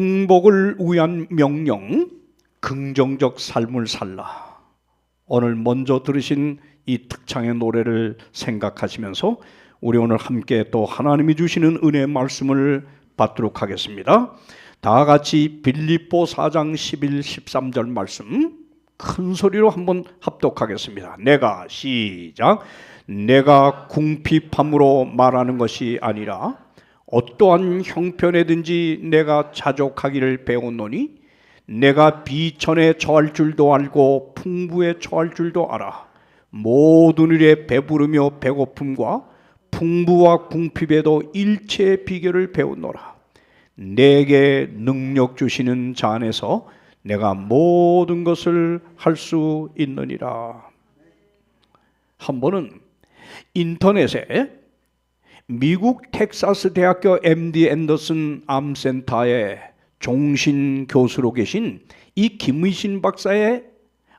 행복을 위한 명령, 긍정적 삶을 살라. 오늘 먼저 들으신 이 특창의 노래를 생각하시면서 우리 오늘 함께 또 하나님이 주시는 은혜의 말씀을 받도록 하겠습니다. 다 같이 빌립보 4장 11, 13절 말씀 큰 소리로 한번 합독하겠습니다. 시작. 내가 궁핍함으로 말하는 것이 아니라 어떠한 형편에든지 내가 자족하기를 배웠노니 내가 비천에 처할 줄도 알고 풍부에 처할 줄도 알아. 모든 일에 배부르며 배고픔과 풍부와 궁핍에도 일체의 비결을 배웠노라. 내게 능력 주시는 자 안에서 내가 모든 것을 할 수 있느니라. 한 번은 인터넷에 미국 텍사스 대학교 MD 앤더슨 암센터의 종신 교수로 계신 이 김의신 박사의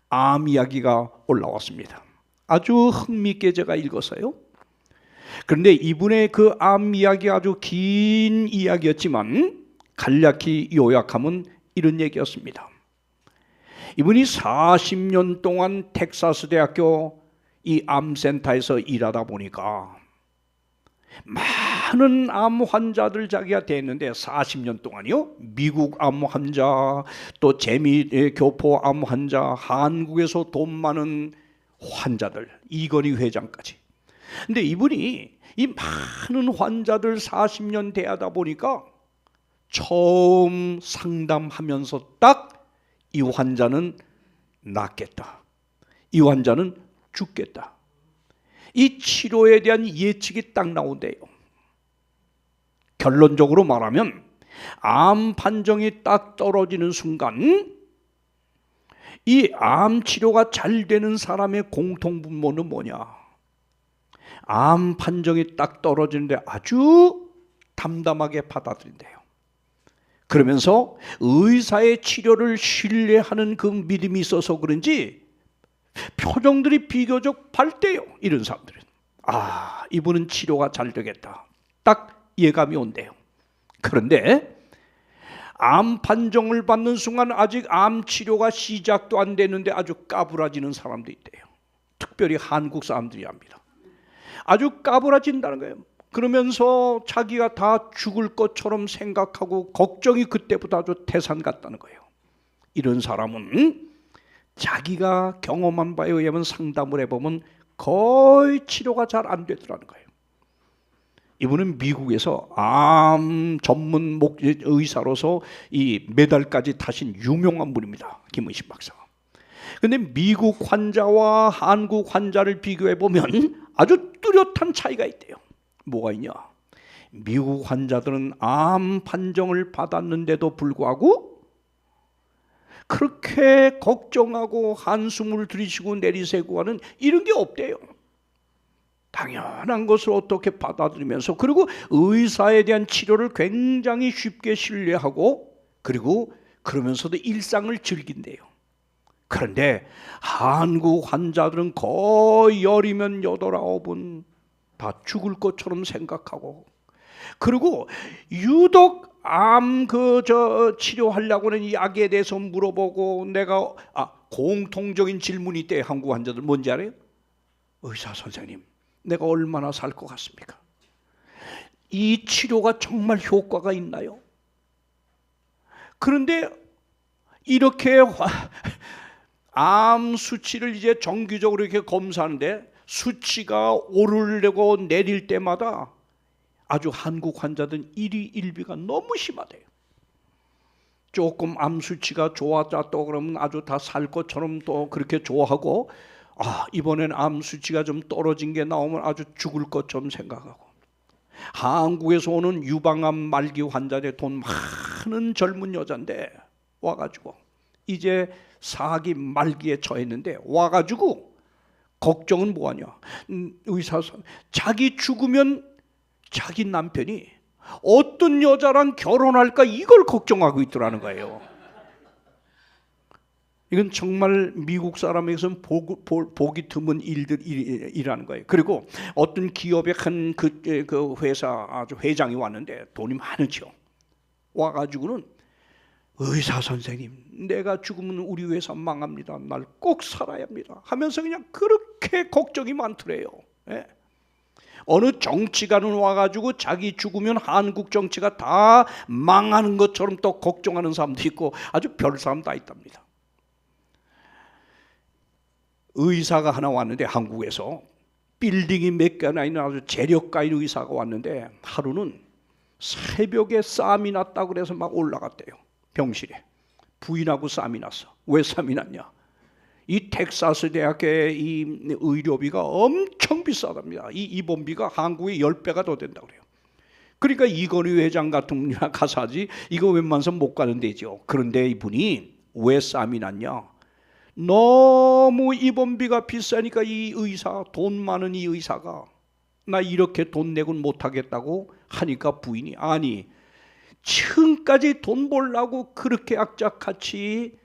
암 이야기가 올라왔습니다. 아주 흥미있게 제가 읽었어요. 그런데 이분의 그 암 이야기 아주 긴 이야기였지만 간략히 요약하면 이런 얘기였습니다. 이분이 40년 동안 텍사스 대학교 이 암센터에서 일하다 보니까 많은 암 환자들 자기가 대했는데 40년 동안이요. 미국 암 환자, 또 재미교포 암 환자, 한국에서 돈 많은 환자들, 이건희 회장까지. 근데 이분이 이 많은 환자들 40년 대하다 보니까 처음 상담하면서 딱 이 환자는 낫겠다, 이 환자는 죽겠다, 이 치료에 대한 예측이 딱 나온대요. 결론적으로 말하면 암 판정이 딱 떨어지는 순간 이 암 치료가 잘 되는 사람의 공통분모는 뭐냐? 암 판정이 딱 떨어지는데 아주 담담하게 받아들인대요. 그러면서 의사의 치료를 신뢰하는 그 믿음이 있어서 그런지 표정들이 비교적 밝대요. 이런 사람들은 이분은 치료가 잘 되겠다, 딱 예감이 온대요. 그런데 암 판정을 받는 순간 아직 암 치료가 시작도 안 되는데 아주 까불어지는 사람도 있대요. 특별히 한국 사람들이 합니다. 아주 까불어진다는 거예요. 그러면서 자기가 다 죽을 것처럼 생각하고 걱정이 그때부터 아주 태산 같다는 거예요. 이런 사람은 자기가 경험한 바에 의하면 상담을 해보면 거의 치료가 잘 안 되더라는 거예요. 이분은 미국에서 암 전문 의사로서 이 메달까지 타신 유명한 분입니다. 김의신 박사가. 그런데 미국 환자와 한국 환자를 비교해 보면 아주 뚜렷한 차이가 있대요. 뭐가 있냐? 미국 환자들은 암 판정을 받았는데도 불구하고 그렇게 걱정하고 한숨을 들이쉬고 내리새고 하는 이런 게 없대요. 당연한 것을 어떻게 받아들이면서, 그리고 의사에 대한 치료를 굉장히 쉽게 신뢰하고, 그리고 그러면서도 일상을 즐긴대요. 그런데 한국 환자들은 거의 열이면 8, 9은 다 죽을 것처럼 생각하고, 그리고 유독 암 치료하려고 하는 약에 대해서 물어보고, 내가 공통적인 질문이 있대요. 한국 환자들 뭔지 알아요? 의사 선생님, 내가 얼마나 살 것 같습니까? 이 치료가 정말 효과가 있나요? 그런데 이렇게 암 수치를 이제 정기적으로 이렇게 검사하는데 수치가 오르려고 내릴 때마다 아주 한국 환자들은 일희일비가 너무 심하대요. 조금 암 수치가 좋아졌다 그러면 아주 다 살 것처럼 또 그렇게 좋아하고, 이번엔 암 수치가 좀 떨어진 게 나오면 아주 죽을 것처럼 생각하고, 한국에서 오는 유방암 말기 환자들 돈 많은 젊은 여자인데 와가지고 이제 4기 말기에 처했는데 와가지고 걱정은 뭐하냐? 의사 자기 죽으면 자기 남편이 어떤 여자랑 결혼할까 이걸 걱정하고 있더라는 거예요. 이건 정말 미국 사람에게서는 보기 드문 일이라는 거예요. 그리고 어떤 기업의 한 그 회사 아주 회장이 왔는데 돈이 많으죠. 와가지고는 의사 선생님, 내가 죽으면 우리 회사 망합니다. 날 꼭 살아야 합니다. 하면서 그냥 그렇게 걱정이 많더래요. 예. 어느 정치가는 와가지고 자기 죽으면 한국 정치가 다 망하는 것처럼 또 걱정하는 사람도 있고 아주 별 사람 다 있답니다. 의사가 하나 왔는데, 한국에서 빌딩이 몇 개나 있는 아주 재력가인 의사가 왔는데 하루는 새벽에 싸움이 났다고 그래서 막 올라갔대요. 병실에 부인하고 싸움이 났어. 왜 싸움이 났냐? 이 텍사스 대학의 이 의료비가 엄청 비싸답니다. 이 입원비가 한국의 10배가 더 된다고 그래요. 그러니까 이건희 회장 같은 분이나 가서 하지, 이거 웬만해서 못 가는 데죠. 그런데 이분이 왜 싸움이 났냐? 너무 입원비가 비싸니까 이 의사, 돈 많은 이 의사가 나 이렇게 돈 내고는 못하겠다고 하니까 부인이, 아니 지금까지 돈 벌라고 그렇게 악착같이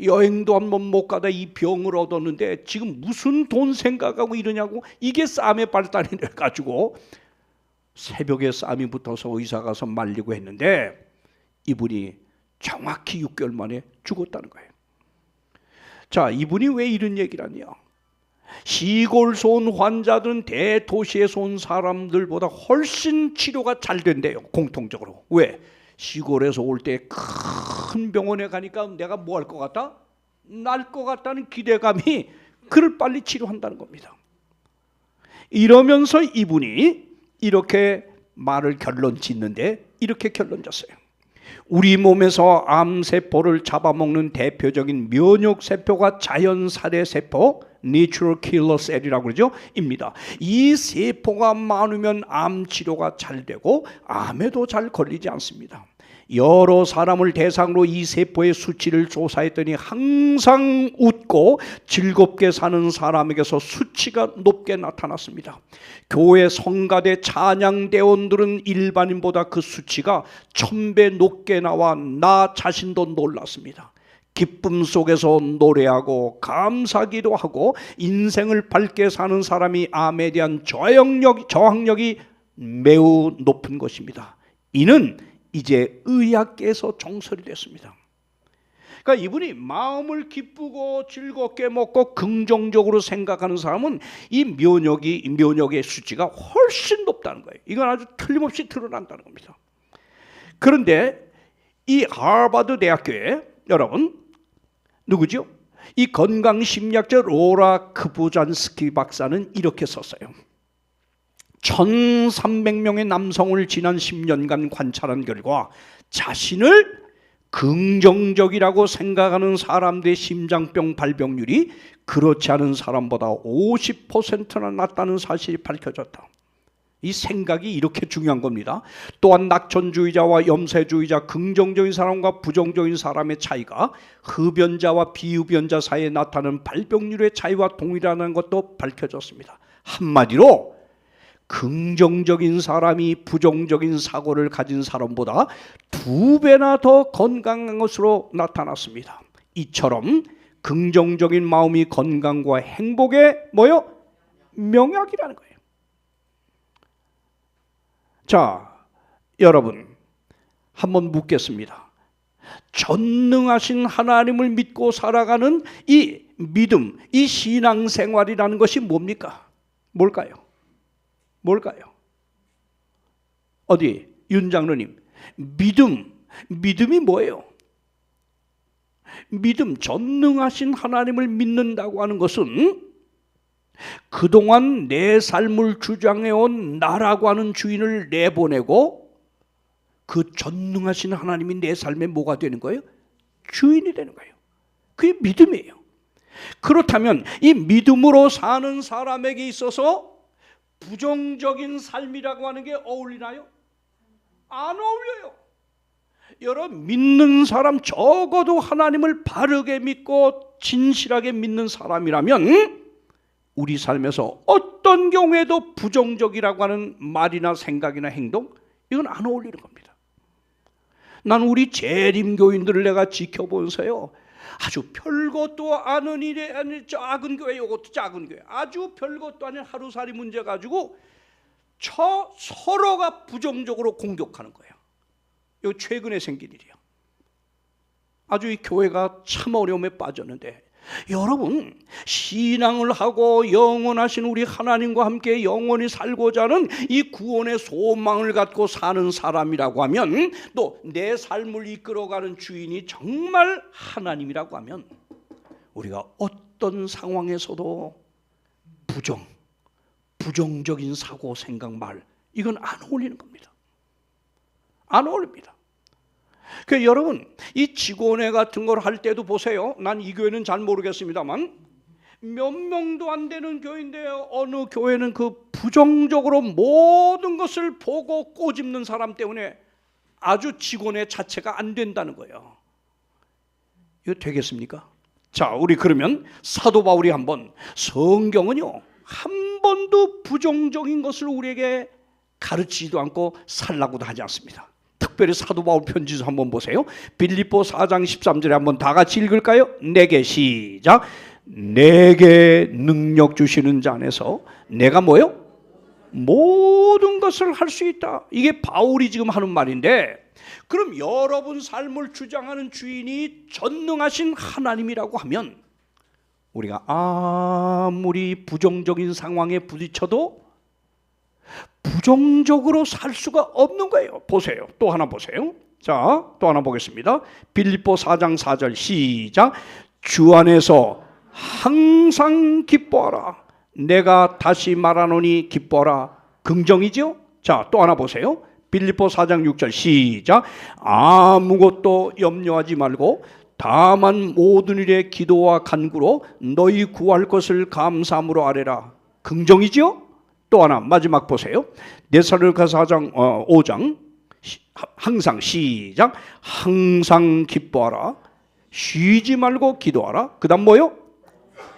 여행도 한번 못 가다 이 병을 얻었는데 지금 무슨 돈 생각하고 이러냐고. 이게 싸움의 발단이 돼가지고 새벽에 싸움이 붙어서 의사 가서 말리고 했는데 이분이 정확히 6개월 만에 죽었다는 거예요. 자, 이분이 왜 이런 얘기를 하냐? 시골에서 온 환자들은 대도시에서 온 사람들보다 훨씬 치료가 잘 된대요, 공통적으로. 왜? 시골에서 올 때 큰 병원에 가니까 내가 뭐 할 것 같다? 날 것 같다는 기대감이 그를 빨리 치료한다는 겁니다. 이러면서 이분이 이렇게 말을 결론 짓는데 이렇게 결론 졌어요. 우리 몸에서 암세포를 잡아먹는 대표적인 면역세포가 자연살해세포, Natural Killer Cell이라고 그러죠. 입니다. 이 세포가 많으면 암 치료가 잘 되고 암에도 잘 걸리지 않습니다. 여러 사람을 대상으로 이 세포의 수치를 조사했더니 항상 웃고 즐겁게 사는 사람에게서 수치가 높게 나타났습니다. 교회 성가대 찬양대원들은 일반인보다 그 수치가 1000배 높게 나와 나 자신도 놀랐습니다. 기쁨 속에서 노래하고 감사기도 하고 인생을 밝게 사는 사람이 암에 대한 저항력이 매우 높은 것입니다. 이는 이제 의학계에서 정설이 됐습니다. 그러니까 이분이 마음을 기쁘고 즐겁게 먹고 긍정적으로 생각하는 사람은 이 면역의 수치가 훨씬 높다는 거예요. 이건 아주 틀림없이 드러난다는 겁니다. 그런데 이 하버드 대학교에 여러분 누구죠? 이 건강심리학자 로라 크부잔스키 박사는 이렇게 썼어요. 1300명의 남성을 지난 10년간 관찰한 결과 자신을 긍정적이라고 생각하는 사람들의 심장병 발병률이 그렇지 않은 사람보다 50%나 낮다는 사실이 밝혀졌다. 이 생각이 이렇게 중요한 겁니다. 또한 낙천주의자와 염세주의자, 긍정적인 사람과 부정적인 사람의 차이가 흡연자와 비흡연자 사이에 나타나는 발병률의 차이와 동일하다는 것도 밝혀졌습니다. 한마디로 긍정적인 사람이 부정적인 사고를 가진 사람보다 2배나 더 건강한 것으로 나타났습니다. 이처럼 긍정적인 마음이 건강과 행복의 명약이라는 거예요. 자, 여러분 한번 묻겠습니다. 전능하신 하나님을 믿고 살아가는 이 믿음, 이 신앙생활이라는 것이 뭡니까? 뭘까요? 어디 윤 장로님, 믿음이 뭐예요? 믿음, 전능하신 하나님을 믿는다고 하는 것은 그동안 내 삶을 주장해온 나라고 하는 주인을 내보내고 그 전능하신 하나님이 내 삶에 뭐가 되는 거예요? 주인이 되는 거예요. 그게 믿음이에요. 그렇다면 이 믿음으로 사는 사람에게 있어서 부정적인 삶이라고 하는 게 어울리나요? 안 어울려요. 여러분, 믿는 사람, 적어도 하나님을 바르게 믿고 진실하게 믿는 사람이라면 우리 삶에서 어떤 경우에도 부정적이라고 하는 말이나 생각이나 행동, 이건 안 어울리는 겁니다. 난 우리 재림교인들을 내가 지켜보면서요, 아주 별것도 아닌 일에 작은 교회, 이것도 작은 교회, 아주 별것도 아닌 하루살이 문제 가지고 서로가 부정적으로 공격하는 거예요. 이거 최근에 생긴 일이에요. 아주 이 교회가 참 어려움에 빠졌는데, 여러분, 신앙을 하고 영원하신 우리 하나님과 함께 영원히 살고자 하는 이 구원의 소망을 갖고 사는 사람이라고 하면, 또 내 삶을 이끌어가는 주인이 정말 하나님이라고 하면, 우리가 어떤 상황에서도 부정적인 사고, 생각, 말, 이건 안 어울리는 겁니다. 안 어울립니다. 그 여러분, 이 직원회 같은 걸 할 때도 보세요. 난 이 교회는 잘 모르겠습니다만 몇 명도 안 되는 교회인데 어느 교회는 그 부정적으로 모든 것을 보고 꼬집는 사람 때문에 아주 직원회 자체가 안 된다는 거예요. 이거 되겠습니까? 자, 우리 그러면 사도 바울이 한번, 성경은요 한 번도 부정적인 것을 우리에게 가르치지도 않고 살라고도 하지 않습니다. 특별히 사도 바울 편지서 한번 보세요. 빌립보 4장 13절에 한번 다 같이 읽을까요? 내게 시작. 내게 능력 주시는 자 안에서 내가 뭐요? 모든 것을 할 수 있다. 이게 바울이 지금 하는 말인데, 그럼 여러분 삶을 주장하는 주인이 전능하신 하나님이라고 하면 우리가 아무리 부정적인 상황에 부딪혀도 부정적으로 살 수가 없는 거예요. 보세요. 또 하나 보세요. 자, 또 하나 보겠습니다. 빌립보 4장 4절 시작. 주 안에서 항상 기뻐하라. 내가 다시 말하노니 기뻐하라. 긍정이죠? 자, 또 하나 보세요. 빌립보 4장 6절 시작. 아무것도 염려하지 말고 다만 모든 일에 기도와 간구로 너희 구할 것을 감사함으로 아뢰라. 긍정이죠? 또 하나 마지막 보세요. 데살로니가 5장 항상 시작. 항상 기뻐하라. 쉬지 말고 기도하라. 그 다음 뭐요?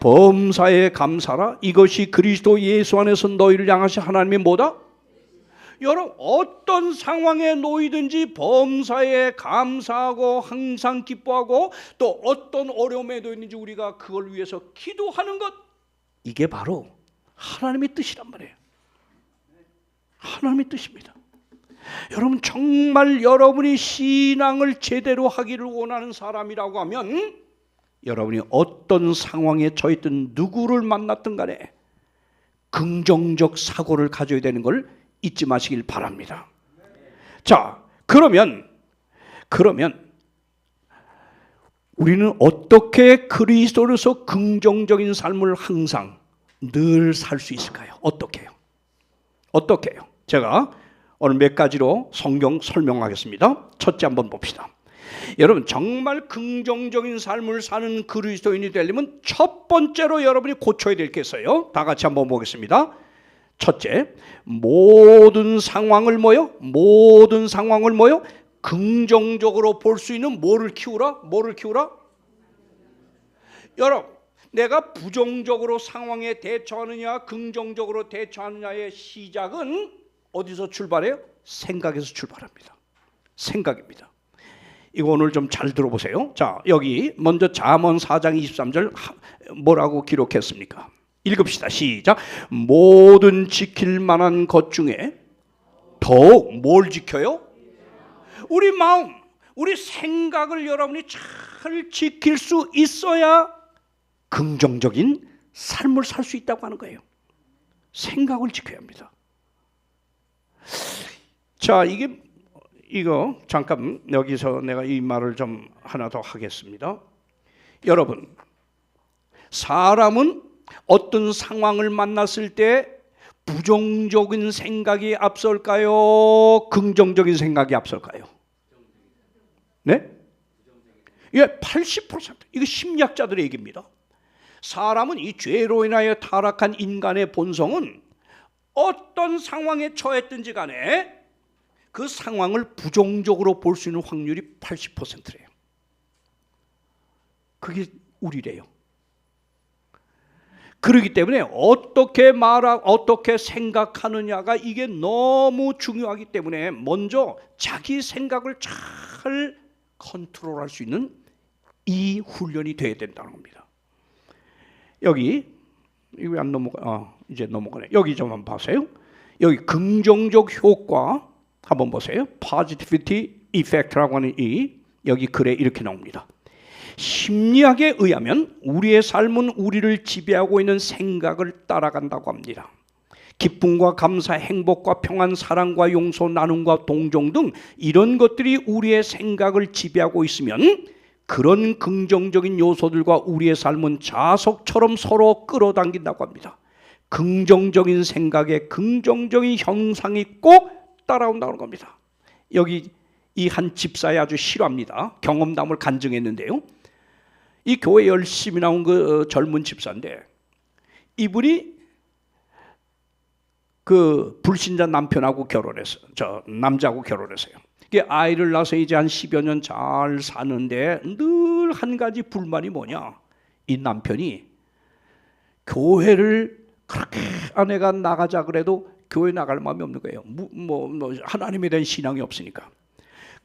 범사에 감사하라. 이것이 그리스도 예수 안에서 너희를 향하신 하나님의 뭐다? 여러분, 어떤 상황에 놓이든지 범사에 감사하고 항상 기뻐하고, 또 어떤 어려움에 놓이는지 우리가 그걸 위해서 기도하는 것, 이게 바로 하나님의 뜻이란 말이에요. 하나님의 뜻입니다. 여러분, 정말 여러분이 신앙을 제대로 하기를 원하는 사람이라고 하면 여러분이 어떤 상황에 처했든 누구를 만났든 간에 긍정적 사고를 가져야 되는 걸 잊지 마시길 바랍니다. 자, 그러면 우리는 어떻게 그리스도로서 긍정적인 삶을 항상 늘 살 수 있을까요? 어떻게요? 제가 오늘 몇 가지로 성경 설명하겠습니다. 첫째 한번 봅시다. 여러분, 정말 긍정적인 삶을 사는 그리스도인이 되려면 첫 번째로 여러분이 고쳐야 될 게 있어요. 다 같이 한번 보겠습니다. 첫째, 모든 상황을 긍정적으로 볼 수 있는 뭐를 키우라? 여러분, 내가 부정적으로 상황에 대처하느냐 긍정적으로 대처하느냐의 시작은 어디서 출발해요? 생각에서 출발합니다. 생각입니다. 이거 오늘 좀 잘 들어보세요. 자, 여기 먼저 잠언 4장 23절 뭐라고 기록했습니까? 읽읍시다. 시작. 모든 지킬 만한 것 중에 더욱 뭘 지켜요? 우리 마음, 우리 생각을 여러분이 잘 지킬 수 있어야 긍정적인 삶을 살 수 있다고 하는 거예요. 생각을 지켜야 합니다. 자, 이거 잠깐 여기서 내가 이 말을 좀 하나 더 하겠습니다. 여러분, 사람은 어떤 상황을 만났을 때 부정적인 생각이 앞설까요? 긍정적인 생각이 앞설까요? 네? 예, 80%. 이거 심리학자들의 얘기입니다. 사람은 이 죄로 인하여 타락한 인간의 본성은 어떤 상황에 처했든지 간에 그 상황을 부정적으로 볼 수 있는 확률이 80%래요. 그게 우리래요. 그렇기 때문에 어떻게 어떻게 생각하느냐가 이게 너무 중요하기 때문에 먼저 자기 생각을 잘 컨트롤할 수 있는 이 훈련이 돼야 된다는 겁니다. 여기 이거 안 넘어가. 이제 넘어가네. 여기 좀 한번 보세요. 여기 긍정적 효과 한번 보세요. Positivity effect라고 하는 이 여기 글에 이렇게 나옵니다. 심리학에 의하면 우리의 삶은 우리를 지배하고 있는 생각을 따라간다고 합니다. 기쁨과 감사, 행복과 평안, 사랑과 용서, 나눔과 동정 등 이런 것들이 우리의 생각을 지배하고 있으면 그런 긍정적인 요소들과 우리의 삶은 자석처럼 서로 끌어당긴다고 합니다. 긍정적인 생각에 긍정적인 현상이 꼭 따라온다는 겁니다. 여기 이 한 집사에 아주 실화입니다. 경험담을 간증했는데요. 이 교회 열심히 나온 그 젊은 집사인데 이분이 그 불신자 남편하고 결혼했어요. 저 남자하고 결혼했어요. 아이를 낳아서 이제 한 10여 년 잘 사는데 늘 한 가지 불만이 뭐냐? 이 남편이 교회를 그렇게 아내가 나가자 그래도 교회 나갈 마음이 없는 거예요. 하나님에 대한 신앙이 없으니까.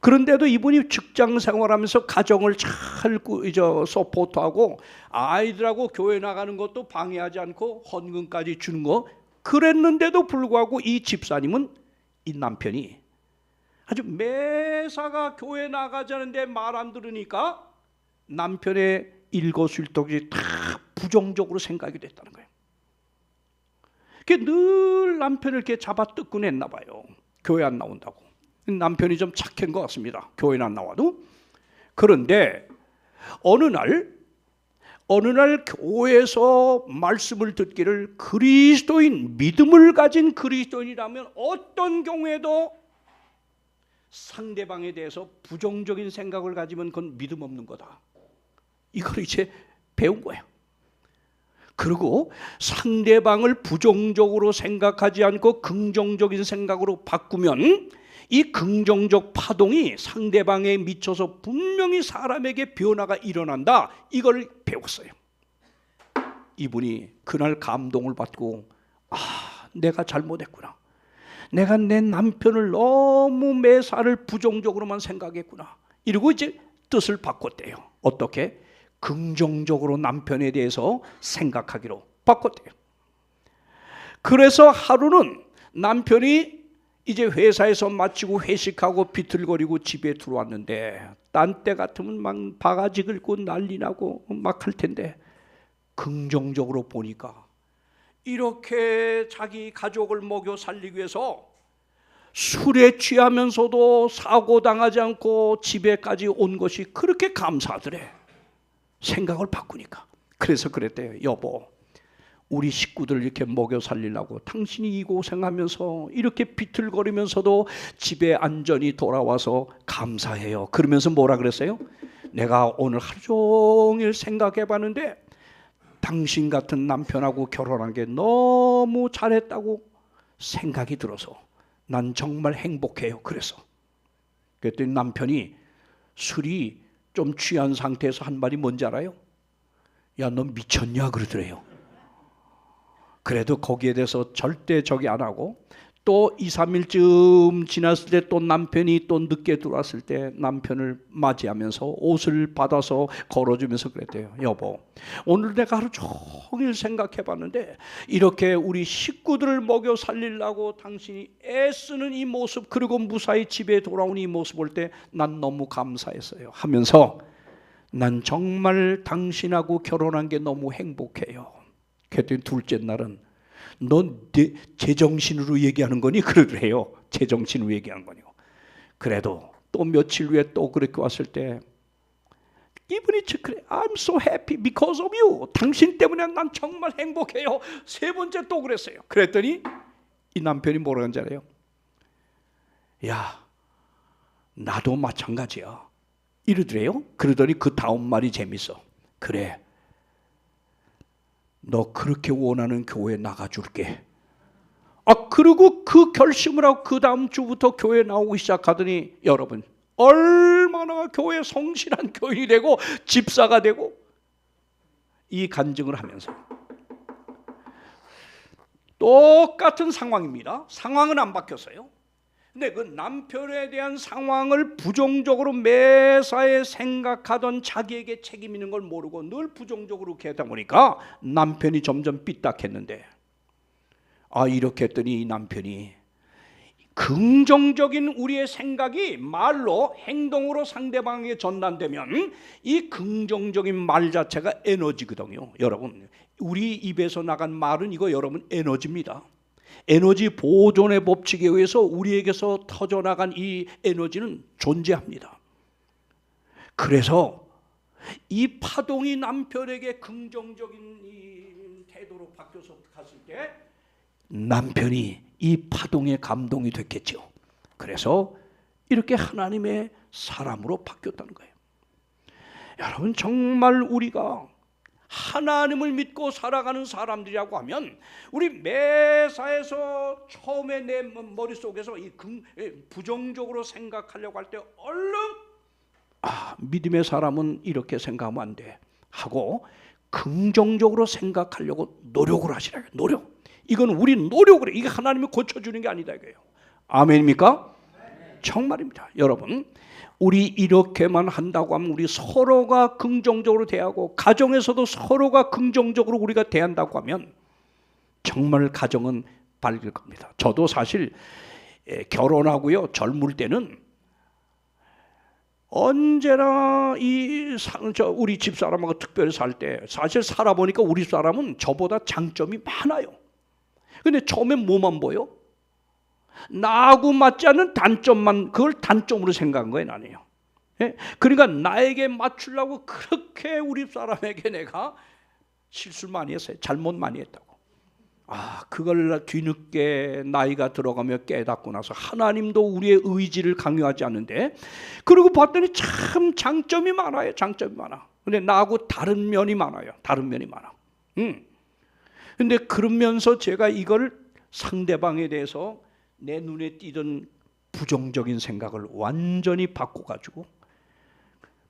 그런데도 이분이 직장 생활하면서 가정을 잘 서포트하고 아이들하고 교회 나가는 것도 방해하지 않고 헌금까지 주는 거 그랬는데도 불구하고 이 집사님은 이 남편이 아주 매사가 교회 나가자는데 말 안 들으니까 남편의 일거수일투족이 다 부정적으로 생각이 됐다는 거예요. 늘 남편을 이렇게 잡아 뜯고 냈나 봐요. 교회 안 나온다고. 남편이 좀 착한 것 같습니다. 교회는 안 나와도. 그런데 어느 날 교회에서 말씀을 듣기를 그리스도인, 믿음을 가진 그리스도인이라면 어떤 경우에도 상대방에 대해서 부정적인 생각을 가지면 그건 믿음 없는 거다. 이걸 이제 배운 거예요. 그리고 상대방을 부정적으로 생각하지 않고 긍정적인 생각으로 바꾸면 이 긍정적 파동이 상대방에 미쳐서 분명히 사람에게 변화가 일어난다. 이걸 배웠어요. 이분이 그날 감동을 받고 내가 잘못했구나. 내가 내 남편을 너무 매사를 부정적으로만 생각했구나. 이러고 이제 뜻을 바꿨대요. 어떻게? 긍정적으로 남편에 대해서 생각하기로 바꿨대요. 그래서 하루는 남편이 이제 회사에서 마치고 회식하고 비틀거리고 집에 들어왔는데 딴 때 같으면 막 바가지 긁고 난리 나고 막 할 텐데 긍정적으로 보니까 이렇게 자기 가족을 먹여 살리기 위해서 술에 취하면서도 사고당하지 않고 집에까지 온 것이 그렇게 감사하더래. 생각을 바꾸니까. 그래서 그랬대요. 여보, 우리 식구들 이렇게 먹여 살리려고 당신이 이 고생하면서 이렇게 비틀거리면서도 집에 안전히 돌아와서 감사해요. 그러면서 뭐라 그랬어요? 내가 오늘 하루 종일 생각해 봤는데 당신 같은 남편하고 결혼한 게 너무 잘했다고 생각이 들어서 난 정말 행복해요. 그랬더니 남편이 술이 좀 취한 상태에서 한 말이 뭔지 알아요? 야, 너 미쳤냐? 그러더래요. 그래도 거기에 대해서 절대 저기 안 하고 또 2, 3일쯤 지났을 때 또 남편이 또 늦게 들어왔을 때 남편을 맞이하면서 옷을 받아서 걸어주면서 그랬대요. 여보, 오늘 내가 하루 종일 생각해 봤는데 이렇게 우리 식구들을 먹여 살리려고 당신이 애쓰는 이 모습 그리고 무사히 집에 돌아온 이 모습 볼 때 난 너무 감사했어요 하면서 난 정말 당신하고 결혼한 게 너무 행복해요. 그랬더니 둘째 날은 넌 제정신으로 얘기하는 거니? 그러더래요. 제정신으로 얘기하는 거니. 그래도 또 며칠 후에 또 그렇게 왔을 때 이분이 그래, I'm so happy because of you. 당신 때문에 난 정말 행복해요. 세 번째 또 그랬어요. 그랬더니 이 남편이 뭐라고 하는지 알아요? 야, 나도 마찬가지야. 이러더래요. 그러더니 그 다음 말이 재밌어. 그래, 너 그렇게 원하는 교회 나가줄게. 그리고 그 결심을 하고 그 다음 주부터 교회 나오기 시작하더니 여러분 얼마나 교회 성실한 교인이 되고 집사가 되고 이 간증을 하면서 똑같은 상황입니다. 상황은 안 바뀌었어요. 근데 그 남편에 대한 상황을 부정적으로 매사에 생각하던 자기에게 책임 있는 걸 모르고 늘 부정적으로 하다 보니까 남편이 점점 삐딱했는데 이렇게 했더니 이 남편이 긍정적인 우리의 생각이 말로 행동으로 상대방에게 전달되면 이 긍정적인 말 자체가 에너지거든요. 여러분, 우리 입에서 나간 말은 이거 여러분 에너지입니다. 에너지 보존의 법칙에 의해서 우리에게서 터져나간 이 에너지는 존재합니다. 그래서 이 파동이 남편에게 긍정적인 이 태도로 바뀌어서 갔을 때 남편이 이 파동에 감동이 됐겠죠. 그래서 이렇게 하나님의 사람으로 바뀌었다는 거예요. 여러분, 정말 우리가 하나님을 믿고 살아가는 사람들이라고 하면 우리 매사에서 처음에 내 머릿속에서 이 부정적으로 생각하려고 할 때 얼른 믿음의 사람은 이렇게 생각하면 안 돼 하고 긍정적으로 생각하려고 노력을 하시라고요. 노력. 이건 우리 노력으로, 이게 하나님이 고쳐주는 게 아니다 이거예요. 아멘입니까? 정말입니다. 여러분, 우리 이렇게만 한다고 하면 우리 서로가 긍정적으로 대하고 가정에서도 서로가 긍정적으로 우리가 대한다고 하면 정말 가정은 밝을 겁니다. 저도 사실 결혼하고요 젊을 때는 언제나 우리 집사람하고 특별히 살 때 사실 살아보니까 우리 사람은 저보다 장점이 많아요. 근데 처음엔 뭐만 보여? 나하고 맞지 않는 단점만, 그걸 단점으로 생각한 거예요, 나는요. 예? 그러니까 나에게 맞추려고 그렇게 우리 사람에게 내가 실수 많이 했어요. 잘못 많이 했다고. 그걸 뒤늦게 나이가 들어가며 깨닫고 나서 하나님도 우리의 의지를 강요하지 않는데, 그리고 봤더니 참 장점이 많아요. 장점이 많아. 근데 나하고 다른 면이 많아요. 다른 면이 많아. 근데 그러면서 제가 이걸 상대방에 대해서 내 눈에 띄던 부정적인 생각을 완전히 바꿔가지고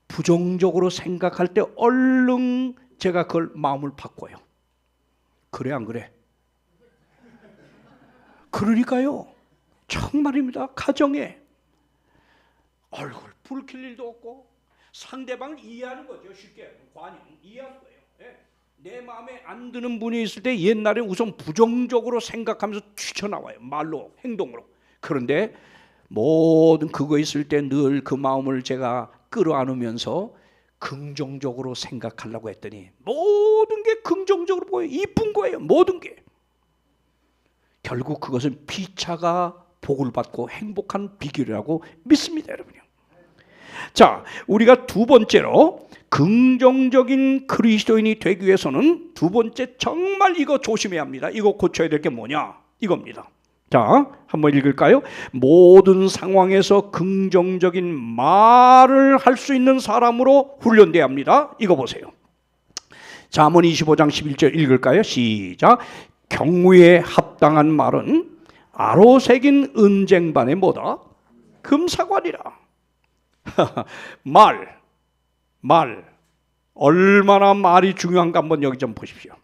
부정적으로 생각할 때 얼른 제가 그걸 마음을 바꿔요. 그래 안 그래? 그러니까요, 정말입니다. 가정에 얼굴 붉힐 일도 없고 상대방을 이해하는 거죠. 쉽게 관용 이해하는 거예요. 내 마음에 안 드는 분이 있을 때 옛날에 우선 부정적으로 생각하면서 튀쳐나와요. 말로, 행동으로. 그런데 모든 그거 있을 때 늘 그 마음을 제가 끌어안으면서 긍정적으로 생각하려고 했더니 모든 게 긍정적으로 보여요. 이쁜 거예요. 모든 게. 결국 그것은 피차가 복을 받고 행복한 비결이라고 믿습니다, 여러분요. 자, 우리가 두 번째로 긍정적인 그리스도인이 되기 위해서는 두 번째 정말 이거 조심해야 합니다. 이거 고쳐야 될 게 뭐냐? 이겁니다. 자, 한번 읽을까요? 모든 상황에서 긍정적인 말을 할 수 있는 사람으로 훈련돼야 합니다. 이거 보세요. 잠언 25장 11절 읽을까요? 시작. 경우에 합당한 말은 아로 새긴 은쟁반에 뭐다? 금사과리라. 말 얼마나 말이 중요한가 한번 여기 좀 보십시오.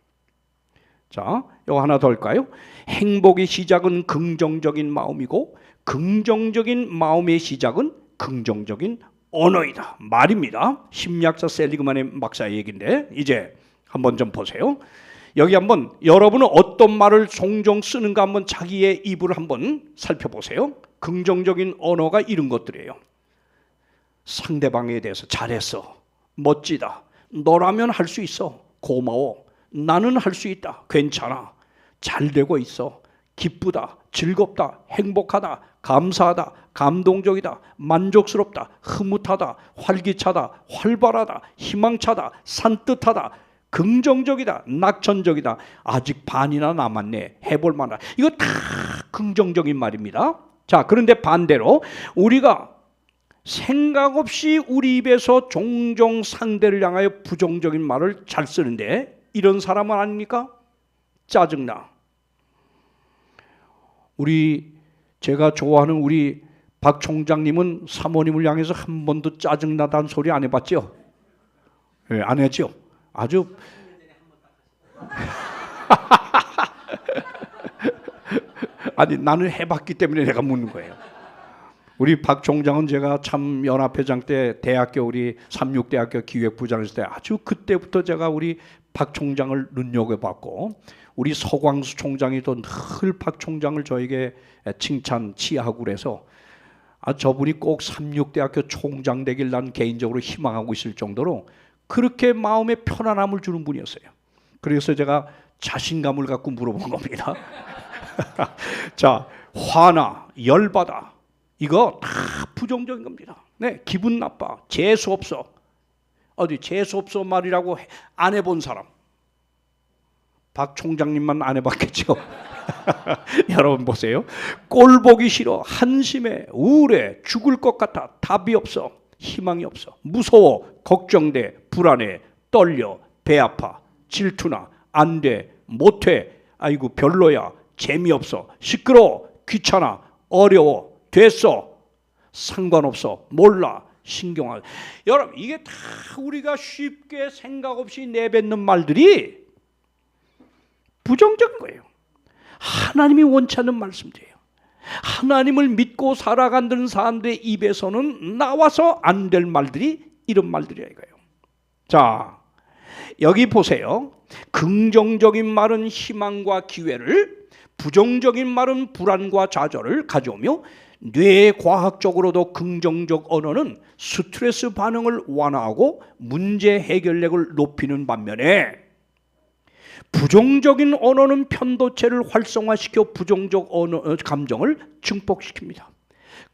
자, 이거 하나 더 할까요? 행복의 시작은 긍정적인 마음이고 긍정적인 마음의 시작은 긍정적인 언어이다. 말입니다. 심리학자 셀리그만의 박사의 얘기인데 이제 한번 좀 보세요. 여기 한번 여러분은 어떤 말을 종종 쓰는가 한번 자기의 입을 한번 살펴보세요. 긍정적인 언어가 이런 것들이에요. 상대방에 대해서 잘했어, 멋지다, 너라면 할 수 있어, 고마워, 나는 할 수 있다, 괜찮아, 잘 되고 있어, 기쁘다, 즐겁다, 행복하다, 감사하다, 감동적이다, 만족스럽다, 흐뭇하다, 활기차다, 활발하다, 희망차다, 산뜻하다, 긍정적이다, 낙천적이다, 아직 반이나 남았네, 해볼 만하다. 이거 다 긍정적인 말입니다. 자, 그런데 반대로 우리가 생각 없이 우리 입에서 종종 상대를 향하여 부정적인 말을 잘 쓰는데 이런 사람은 아닙니까? 짜증나. 제가 좋아하는 우리 박 총장님은 사모님을 향해서 한 번도 짜증나다는 소리 안 해봤죠? 네, 안 했죠? 아주 아니 나는 해봤기 때문에 내가 묻는 거예요. 우리 박 총장은 제가 참 연합회장 때 대학교 우리 삼육대학교 기획부장했을 때 아주 그때부터 제가 우리 박 총장을 눈여겨봤고 우리 서광수 총장이 또 늘 박 총장을 저에게 칭찬 치하고 그래서 저분이 꼭 삼육대학교 총장 되길 난 개인적으로 희망하고 있을 정도로 그렇게 마음에 편안함을 주는 분이었어요. 그래서 제가 자신감을 갖고 물어본 겁니다. 자, 화나, 열받아 이거 다 부정적인 겁니다. 네, 기분 나빠, 재수 없어. 어디 재수 없어 말이라고 안 해본 사람. 박 총장님만 안 해봤겠죠. 여러분 보세요. 꼴 보기 싫어, 한심해, 우울해, 죽을 것 같아, 답이 없어, 희망이 없어, 무서워, 걱정돼, 불안해, 떨려, 배 아파, 질투나, 안 돼, 못해, 아이고 별로야, 재미없어, 시끄러워, 귀찮아, 어려워, 됐어, 상관없어, 몰라, 신경할. 여러분 이게 다 우리가 쉽게 생각 없이 내뱉는 말들이 부정적인 거예요. 하나님이 원치 않는 말씀들이에요. 하나님을 믿고 살아가는 사람들의 입에서는 나와서 안 될 말들이 이런 말들이야 이거예요. 자, 여기 보세요. 긍정적인 말은 희망과 기회를, 부정적인 말은 불안과 좌절을 가져오며 뇌과학적으로도 긍정적 언어는 스트레스 반응을 완화하고 문제 해결력을 높이는 반면에 부정적인 언어는 편도체를 활성화시켜 부정적 언어, 감정을 증폭시킵니다.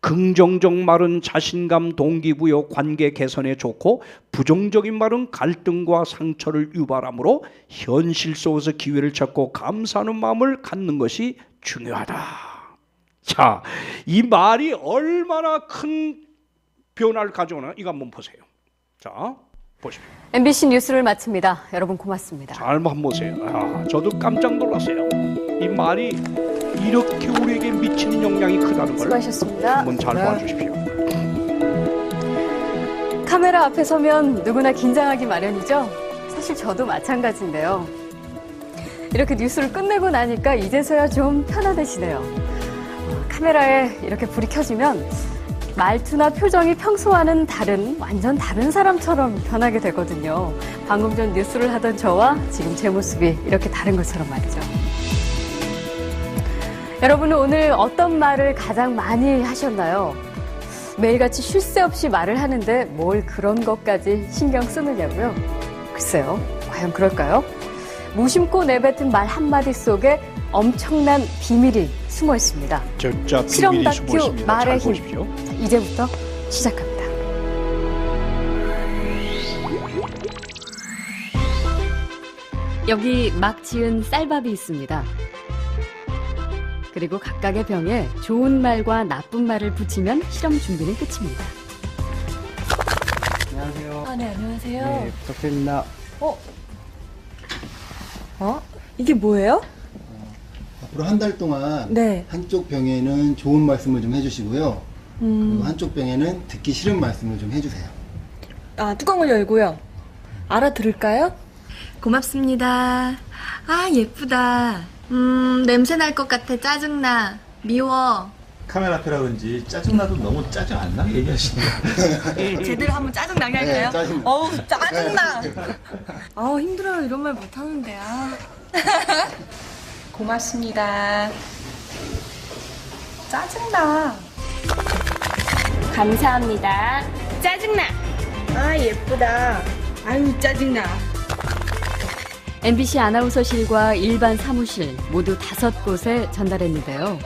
긍정적 말은 자신감, 동기부여, 관계 개선에 좋고 부정적인 말은 갈등과 상처를 유발하므로 현실 속에서 기회를 찾고 감사하는 마음을 갖는 것이 중요하다. 자, 이 말이 얼마나 큰 변화를 가져오나 이거 한번 보세요. 자, 보십시오. MBC 뉴스를 마칩니다. 여러분 고맙습니다. 잘 한번 보세요. 저도 깜짝 놀랐어요. 이 말이 이렇게 우리에게 미치는 영향이 크다는 걸 수고하셨습니다. 한번 잘 봐주십시오. 카메라 앞에 서면 누구나 긴장하기 마련이죠. 사실 저도 마찬가지인데요. 이렇게 뉴스를 끝내고 나니까 이제서야 좀 편안해지네요. 카메라에 이렇게 불이 켜지면 말투나 표정이 평소와는 다른, 완전 다른 사람처럼 변하게 되거든요. 방금 전 뉴스를 하던 저와 지금 제 모습이 이렇게 다른 것처럼 말이죠. 여러분은 오늘 어떤 말을 가장 많이 하셨나요? 매일같이 쉴 새 없이 말을 하는데 뭘 그런 것까지 신경 쓰느냐고요? 글쎄요, 과연 그럴까요? 무심코 내뱉은 말 한마디 속에 엄청난 비밀이 숨어 있습니다. 진짜 실험 비밀이 다큐 숨어 있습니다. 말의 잘 힘. 보십시오. 자, 이제부터 시작합니다. 여기 막 지은 쌀밥이 있습니다. 그리고 각각의 병에 좋은 말과 나쁜 말을 붙이면 실험 준비는 끝입니다. 안녕하세요. 아, 네, 안녕하세요. 네, 부탁드립니다. 이게 뭐예요? 앞으로 한 달 동안 네. 한쪽 병에는 좋은 말씀을 좀 해주시고요. 그리고 한쪽 병에는 듣기 싫은 말씀을 좀 해주세요. 아, 뚜껑을 열고요. 알아들을까요? 고맙습니다. 아, 예쁘다. 냄새 날 것 같아. 짜증나. 미워. 카메라 앞이라 그런지 짜증나도 너무 짜증 안 나게 얘기하시네요. 제대로 한번 짜증 나게 할까요? 네, 짜증나. 어우, 짜증나. 아우, 힘들어요. 이런 말 못하는데. 아. 고맙습니다. 짜증나. 감사합니다. 짜증나. 아, 예쁘다. 아유, 짜증나. MBC 아나운서실과 일반 사무실 모두 5곳에 전달했는데요.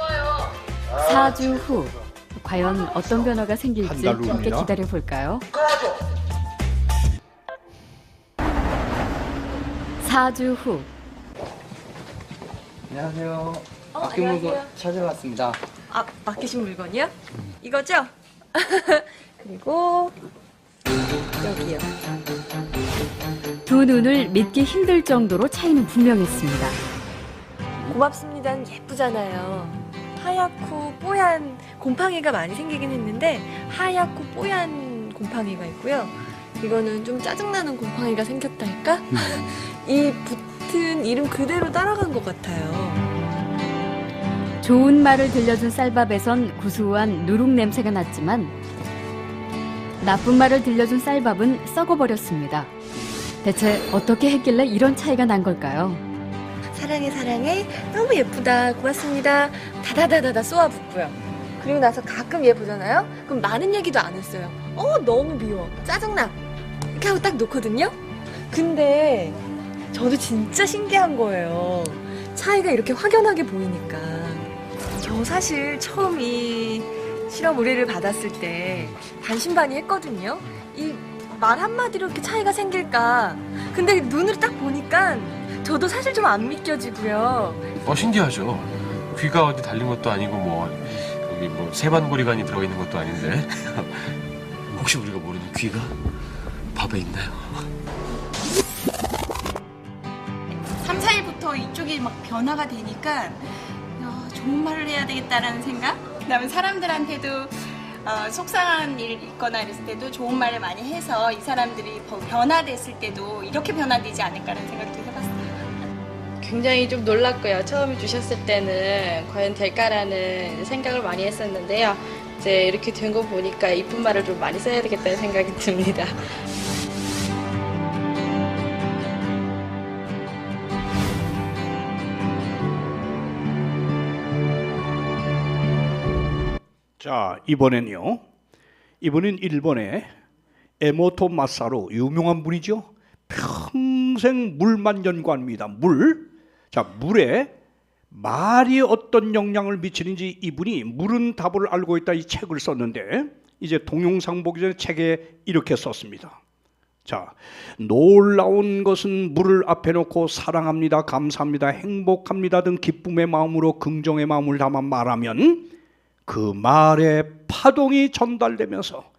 4주 후 과연 어떤 변화가 생길지 한달 함께 후입니다. 기다려볼까요? 4주 후 안녕하세요. 맡긴 물건 찾아왔습니다. 아, 맡기신 물건이요? 이거죠? 그리고 여기요. 두 눈을 믿기 힘들 정도로 차이는 분명했습니다. 고맙습니다는 예쁘잖아요. 하얗고 뽀얀 곰팡이가 많이 생기긴 했는데 하얗고 뽀얀 곰팡이가 있고요. 이거는 좀 짜증나는 곰팡이가 생겼다 할까? 이 붙은 이름 그대로 따라간 것 같아요. 좋은 말을 들려준 쌀밥에선 구수한 누룩 냄새가 났지만 나쁜 말을 들려준 쌀밥은 썩어버렸습니다. 대체 어떻게 했길래 이런 차이가 난 걸까요? 사랑해 사랑해 너무 예쁘다 고맙습니다 다다다다다 쏘아붙고요. 그리고 나서 가끔 얘 보잖아요. 그럼 많은 얘기도 안 했어요. 너무 미워 짜증나 이렇게 하고 딱 놓거든요. 근데 저도 진짜 신기한 거예요. 차이가 이렇게 확연하게 보이니까. 저 사실 처음 이 실험 의뢰를 받았을 때 반신반의했거든요. 이 말 한마디로 이렇게 차이가 생길까. 근데 눈으로 딱 보니까 저도 사실 좀 안 믿겨지고요. 신기하죠. 귀가 어디 달린 것도 아니고 여기 세반고리관이 들어있는 것도 아닌데 혹시 우리가 모르는 귀가 밥에 있나요? 3, 4일부터 이쪽이 막 변화가 되니까 좋은 말을 해야 되겠다라는 생각? 그다음에 사람들한테도 속상한 일 있거나 이랬을 때도 좋은 말을 많이 해서 이 사람들이 변화됐을 때도 이렇게 변화되지 않을까라는 생각도 해봤어요. 굉장히 좀 놀랐고요. 처음에 주셨을 때는 과연 될까라는 생각을 많이 했었는데요. 이제 이렇게 된 거 보니까 이쁜 말을 좀 많이 써야 되겠다는 생각이 듭니다. 자, 이번엔 일본의 에모토 마사루 유명한 분이죠. 평생 물만 연구합니다. 물. 자, 물에 말이 어떤 영향을 미치는지 이분이 물은 답을 알고 있다 이 책을 썼는데 이제 동영상 보기 전에 책에 이렇게 썼습니다. 자, 놀라운 것은 물을 앞에 놓고 사랑합니다, 감사합니다, 행복합니다 등 기쁨의 마음으로 긍정의 마음을 담아 말하면 그 말에 파동이 전달되면서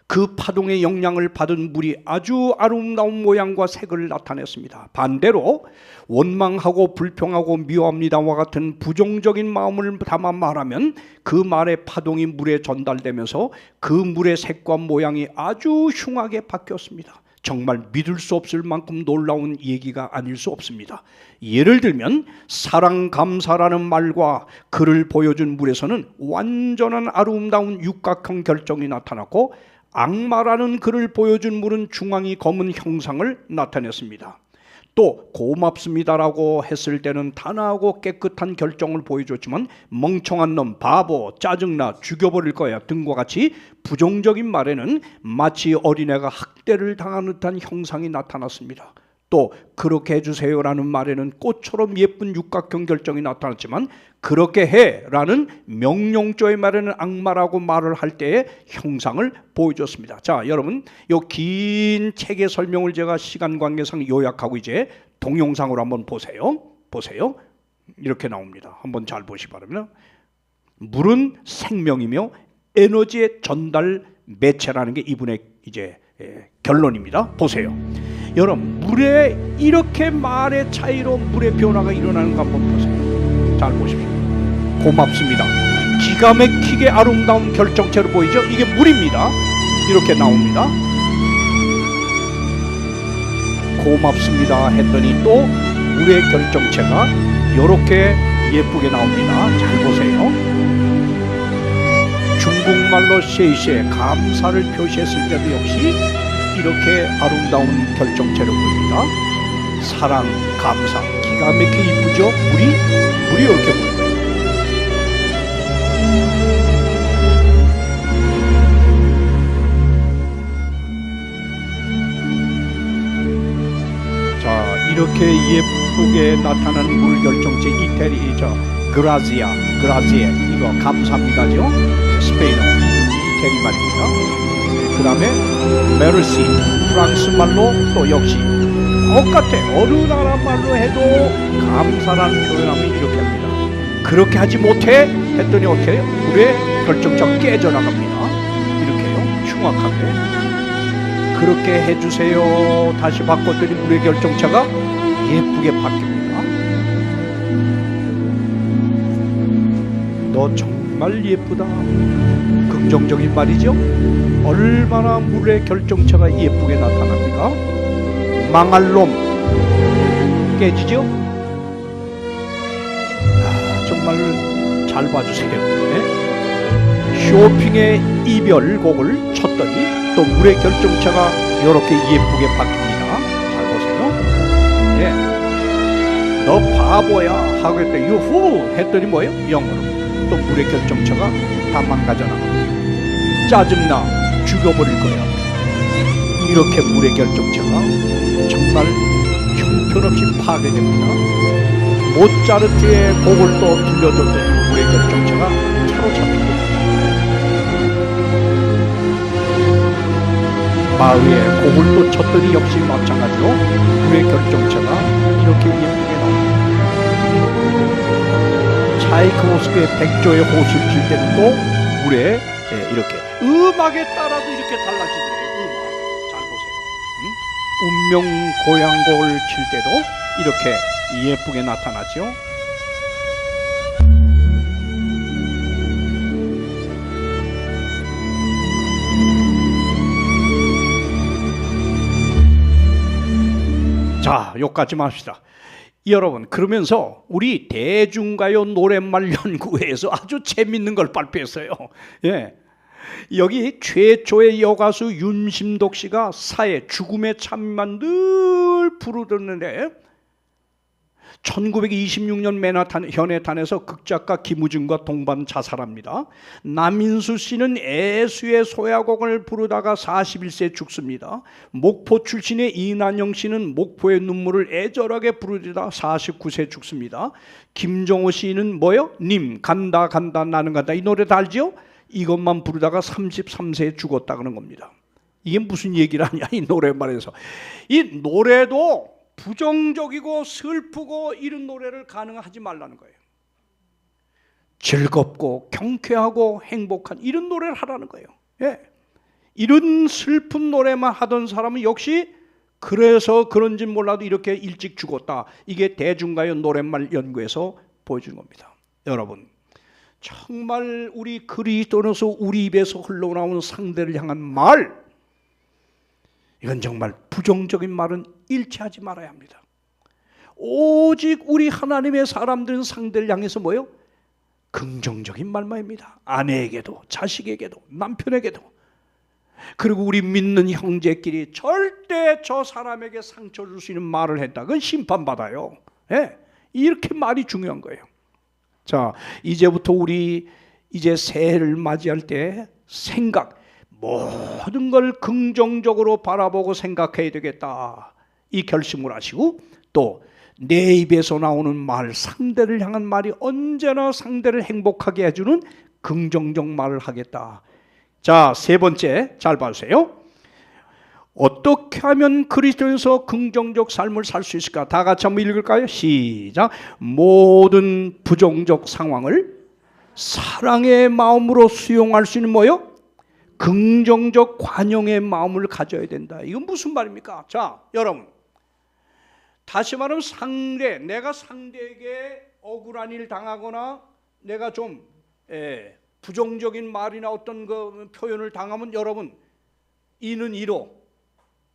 그 파동의 영향을 받은 물이 아주 아름다운 모양과 색을 나타냈습니다. 반대로 원망하고 불평하고 미워합니다와 같은 부정적인 마음을 담아 말하면 그 말의 파동이 물에 전달되면서 그 물의 색과 모양이 아주 흉하게 바뀌었습니다. 정말 믿을 수 없을 만큼 놀라운 얘기가 아닐 수 없습니다. 예를 들면 사랑 감사라는 말과 그를 보여준 물에서는 완전한 아름다운 육각형 결정이 나타났고 악마라는 그를 보여준 물은 중앙이 검은 형상을 나타냈습니다. 또 고맙습니다라고 했을 때는 단아하고 깨끗한 결정을 보여줬지만 멍청한 놈, 바보, 짜증나, 죽여버릴 거야 등과 같이 부정적인 말에는 마치 어린애가 학대를 당하는 듯한 형상이 나타났습니다. 또 그렇게 해주세요라는 말에는 꽃처럼 예쁜 육각형 결정이 나타났지만 그렇게 해라는 명령조의 말에는 악마라고 말을 할 때의 형상을 보여줬습니다. 자, 여러분 이 긴 책의 설명을 제가 시간 관계상 요약하고 이제 동영상으로 한번 보세요. 이렇게 나옵니다. 한번 잘 보시기 바랍니다. 물은 생명이며 에너지의 전달 매체라는 게 이분의 이제 결론입니다. 보세요. 여러분 물에 이렇게 말의 차이로 물의 변화가 일어나는 거 한번 보세요. 잘 보십시오. 고맙습니다. 기가 막히게 아름다운 결정체로 보이죠? 이게 물입니다. 이렇게 나옵니다. 고맙습니다 했더니 또 물의 결정체가 이렇게 예쁘게 나옵니다. 잘 보세요. 중국말로 쉐이쉐 감사를 표시했을 때도 역시 이렇게 아름다운 결정체로 보입니다. 사랑, 감사, 기가 막히게 이쁘죠? 물이 이렇게 보입니다. 자, 이렇게 예쁘게 나타나는 물 결정체 이태리죠. 그라지에 이거 감사합니다죠. 스페인어 이태리 말입니다. 그 다음에 메르시 프랑스 말로 또 역시 똑같아. 어느 나라 말로 해도 감사라는 표현하면 이렇게 합니다. 그렇게 하지 못해 했더니 어떻게 해요? 물의 결정체가 깨져나갑니다. 이렇게요. 흉악하게. 그렇게 해주세요. 다시 바꿨더니 물의 결정체가 예쁘게 바뀝니다. 너 정말 예쁘다. 긍정적인 말이죠. 얼마나 물의 결정체가 예쁘게 나타납니까? 망할 놈 깨지죠? 정말 잘 봐주세요. 네? 쇼핑의 이별곡을 쳤더니 또 물의 결정차가 이렇게 예쁘게 바뀝니다. 잘 보세요. 네. 너 바보야 하고 했더니 you fool 했더니 뭐예요? 영어로 또 물의 결정차가 다 망가져 나갑니다. 짜증나 죽여버릴 거야. 이렇게 물의 결정차가 정말 형편없이 파괴됩니다. 모차르트의 곡을 또 들려줬더니 물의 결정차가 사로잡힙니다. 마흐의 곡을 또 쳤더니 역시 마찬가지로 물의 결정차가 이렇게 예쁘게 나옵니다. 차이코프스키의 백조의 호수를 칠 때는 또 물에 이렇게 음악에 따라도 이렇게 달라지더래요. 음악 잘 보세요. 운명 고향곡을 칠 때도 이렇게 예쁘게 나타나죠. 자, 여기까지만 합시다. 여러분, 그러면서 우리 대중가요 노랫말 연구회에서 아주 재밌는 걸 발표했어요. 예. 여기 최초의 여가수 윤심독 씨가 사회 죽음의 참만 늘 부르던데 1926년 맨하탄 현해탄에서 극작가 김우중과 동반 자살합니다. 남인수 씨는 애수의 소야곡을 부르다가 41세에 죽습니다. 목포 출신의 이난영 씨는 목포의 눈물을 애절하게 부르다 49세에 죽습니다. 김정호 씨는 뭐요? 님 간다 간다 나는 간다 이 노래 다 알죠? 이것만 부르다가 33세에 죽었다 그런 겁니다. 이게 무슨 얘기를 하냐 이 노래말에서. 이 노래도 부정적이고 슬프고 이런 노래를 가능하지 말라는 거예요. 즐겁고 경쾌하고 행복한 이런 노래를 하라는 거예요. 예. 이런 슬픈 노래만 하던 사람은 역시 그래서 그런지 몰라도 이렇게 일찍 죽었다. 이게 대중가요 노랫말 연구에서 보여준 겁니다. 여러분, 정말 우리 그리스도로서 우리 입에서 흘러나오는 상대를 향한 말, 이건 정말 부정적인 말은 일치하지 말아야 합니다. 오직 우리 하나님의 사람들은 상대를 향해서 뭐요? 긍정적인 말만입니다. 아내에게도 자식에게도 남편에게도. 그리고 우리 믿는 형제끼리 절대 저 사람에게 상처 줄 수 있는 말을 했다. 그건 심판받아요. 예? 이렇게 말이 중요한 거예요. 자, 이제부터 우리 이제 새해를 맞이할 때 생각, 모든 걸 긍정적으로 바라보고 생각해야 되겠다. 이 결심을 하시고 또 내 입에서 나오는 말, 상대를 향한 말이 언제나 상대를 행복하게 해주는 긍정적 말을 하겠다. 자, 세 번째 잘 봐주세요. 어떻게 하면 그리스도인에서 긍정적 삶을 살 수 있을까? 다 같이 한번 읽을까요? 시작. 모든 부정적 상황을 사랑의 마음으로 수용할 수 있는 뭐요? 긍정적 관용의 마음을 가져야 된다. 이건 무슨 말입니까? 자, 여러분, 다시 말하면 내가 상대에게 억울한 일 당하거나 내가 좀 부정적인 말이나 어떤 그 표현을 당하면 여러분, 이는 이로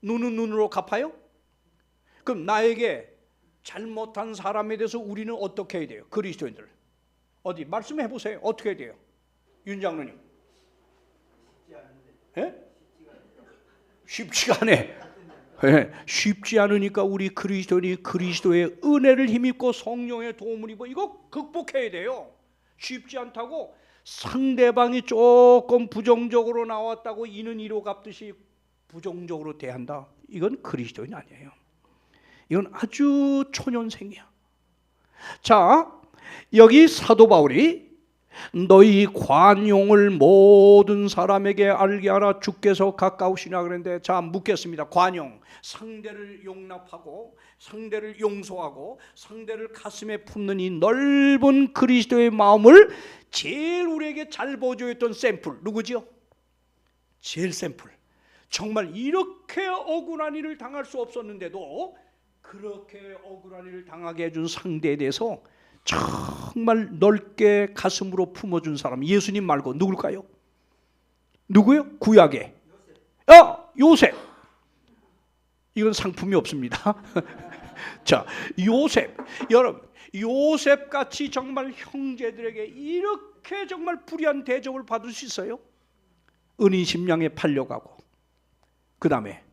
눈은 눈으로 갚아요? 그럼 나에게 잘못한 사람에 대해서 우리는 어떻게 해야 돼요? 그리스도인들 어디 말씀해 보세요. 어떻게 해야 돼요? 윤 장로님. 예? 쉽지가 않네. 예, 쉽지 않으니까 우리 그리스도인이 그리스도의 은혜를 힘입고 성령의 도움을 입어 이거 극복해야 돼요. 쉽지 않다고 상대방이 조금 부정적으로 나왔다고 이는 이로 갚듯이 부정적으로 대한다. 이건 그리스도인 아니에요. 이건 아주 초년생이야. 자, 여기 사도 바울이 너희 관용을 모든 사람에게 알게 하라 주께서 가까우시냐 그랬는데, 자 묻겠습니다. 관용, 상대를 용납하고 상대를 용서하고 상대를 가슴에 품는 이 넓은 그리스도의 마음을 제일 우리에게 잘 보여줬던 샘플 누구지요? 제일 샘플. 정말 이렇게 억울한 일을 당할 수 없었는데도 그렇게 억울한 일을 당하게 해준 상대에 대해서 정말 넓게 가슴으로 품어준 사람, 예수님 말고 누굴까요? 누구요? 구약에 요셉. 이건 상품이 없습니다. 자, 요셉, 여러분, 요셉 같이 정말 형제들에게 이렇게 정말 불의한 대접을 받을 수 있어요? 은인 심량에 팔려가고, 그 다음에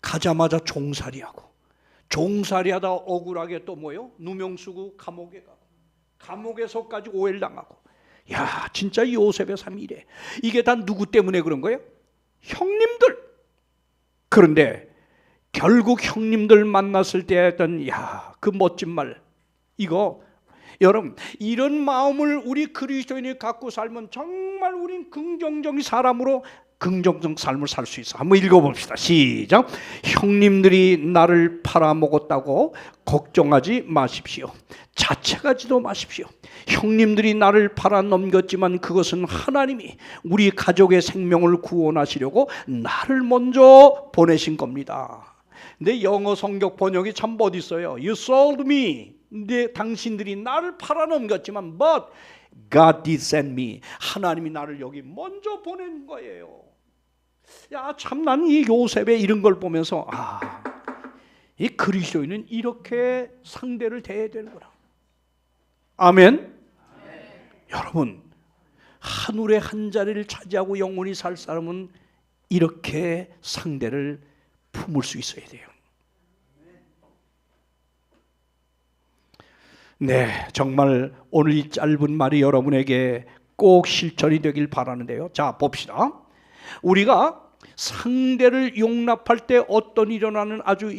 가자마자 종살이하고, 종살이하다 억울하게 또 뭐요? 누명 쓰고 감옥에 가고, 감옥에서까지 오해를 당하고. 야, 진짜 요셉의 삶이 이래. 이게 다 누구 때문에 그런 거예요? 형님들. 그런데 결국 형님들 만났을 때 했던 그 멋진 말, 이거 여러분, 이런 마음을 우리 그리스도인이 갖고 살면 정말 우린 긍정적인 사람으로 긍정적 삶을 살 수 있어. 한번 읽어봅시다. 시작. 형님들이 나를 팔아먹었다고 걱정하지 마십시오. 자책하지도 마십시오. 형님들이 나를 팔아넘겼지만 그것은 하나님이 우리 가족의 생명을 구원하시려고 나를 먼저 보내신 겁니다. 근데 영어 성경 번역이 참 멋있어요. You sold me. 근데 당신들이 나를 팔아넘겼지만 but God did send me. 하나님이 나를 여기 먼저 보낸 거예요. 야, 참 난 이 요셉의 이런 걸 보면서 이 그리스도인은 이렇게 상대를 대해야 되는구나. 아멘. 여러분, 하늘의 한 자리를 차지하고 영원히 살 사람은 이렇게 상대를 품을 수 있어야 돼요. 네, 정말 오늘 이 짧은 말이 여러분에게 꼭 실천이 되길 바라는데요. 자, 봅시다. 우리가 상대를 용납할 때 어떤 일어나는 아주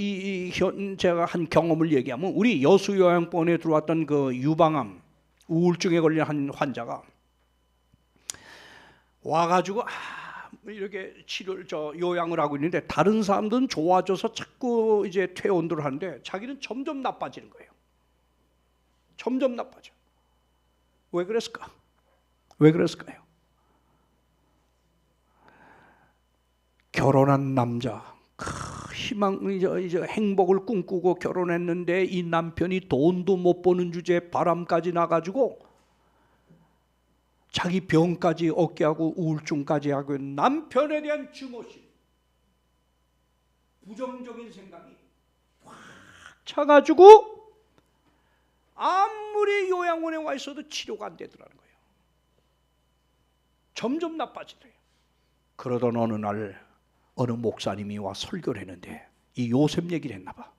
제가 한 경험을 얘기하면, 우리 여수요양병원에 들어왔던 그 유방암 우울증에 걸린 한 환자가 와가지고 이렇게 요양을 하고 있는데 다른 사람들은 좋아져서 자꾸 이제 퇴원들을 하는데 자기는 점점 나빠지는 거예요. 점점 나빠져. 왜 그랬을까? 왜 그랬을까요? 결혼한 남자, 이제 행복을 꿈꾸고 결혼했는데 이 남편이 돈도 못 버는 주제에 바람까지 나가지고 자기 병까지 얻게 하고 우울증까지 하고, 남편에 대한 증오심, 부정적인 생각이 확 차가지고 아무리 요양원에 와 있어도 치료가 안 되더라는 거예요. 점점 나빠지더래요. 그러던 어느 날 어느 목사님이 와 설교를 했는데 이 요셉 얘기를 했나 봐.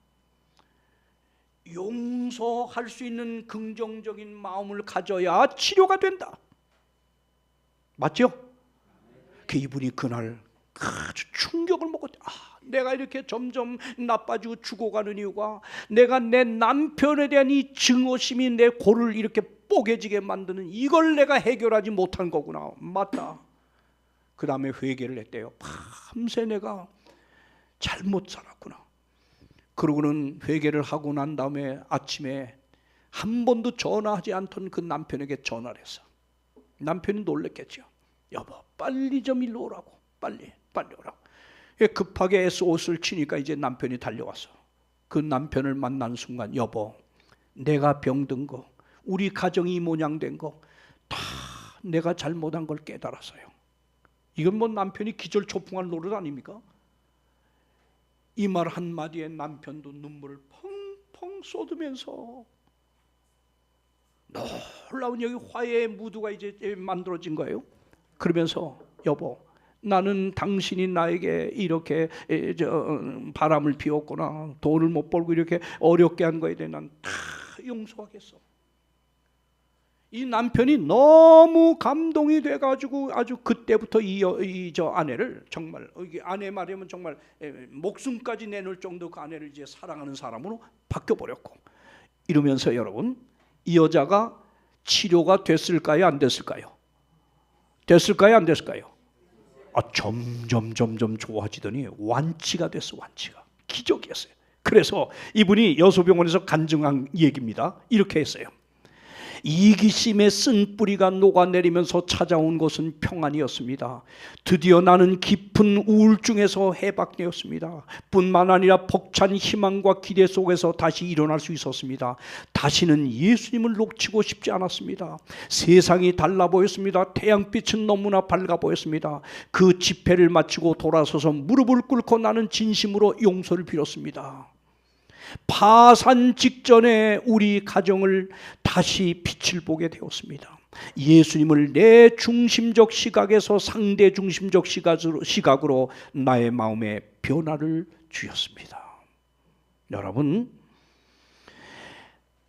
용서할 수 있는 긍정적인 마음을 가져야 치료가 된다. 맞죠? 그 이분이 그날 아주 충격을 먹었대. 내가 이렇게 점점 나빠지고 죽어가는 이유가 내가 내 남편에 대한 이 증오심이 내 골을 이렇게 뽀개지게 만드는 이걸 내가 해결하지 못한 거구나. 맞다. 그 다음에 회개를 했대요. 밤새 내가 잘못 살았구나. 그러고는 회개를 하고 난 다음에 아침에 한 번도 전화하지 않던 그 남편에게 전화를 했어. 남편이 놀랬겠죠. 여보, 빨리 좀 일로 오라고. 빨리 오라고. 급하게 SOS를 치니까 이제 남편이 달려왔어. 그 남편을 만난 순간, 여보, 내가 병든 거, 우리 가정이 이 모양 된 거 다 내가 잘못한 걸 깨달았어요. 이건 뭐 남편이 기절초풍할 노릇 아닙니까? 이 말 한마디에 남편도 눈물을 펑펑 쏟으면서 놀라운 여기 화해의 무드가 이제 만들어진 거예요. 그러면서 여보, 나는 당신이 나에게 이렇게 바람을 피웠구나, 돈을 못 벌고 이렇게 어렵게 한 거에 대해 난 다 용서하겠어. 이 남편이 너무 감동이 돼가지고 아주 그때부터 저 아내를 정말, 아내 말이면 정말 목숨까지 내놓을 정도 그 아내를 이제 사랑하는 사람으로 바뀌어버렸고, 이러면서 여러분, 이 여자가 치료가 됐을까요? 안 됐을까요? 됐을까요? 안 됐을까요? 점점 좋아지더니 완치가 됐어. 완치가. 기적이었어요. 그래서 이분이 여수병원에서 간증한 얘기입니다. 이렇게 했어요. 이기심의 쓴 뿌리가 녹아내리면서 찾아온 것은 평안이었습니다. 드디어 나는 깊은 우울증에서 해방되었습니다. 뿐만 아니라 벅찬 희망과 기대 속에서 다시 일어날 수 있었습니다. 다시는 예수님을 놓치고 싶지 않았습니다. 세상이 달라 보였습니다. 태양빛은 너무나 밝아 보였습니다. 그 집회를 마치고 돌아서서 무릎을 꿇고 나는 진심으로 용서를 빌었습니다. 파산 직전에 우리 가정을 다시 빛을 보게 되었습니다. 예수님을 내 중심적 시각에서 상대 중심적 시각으로 나의 마음에 변화를 주셨습니다. 여러분,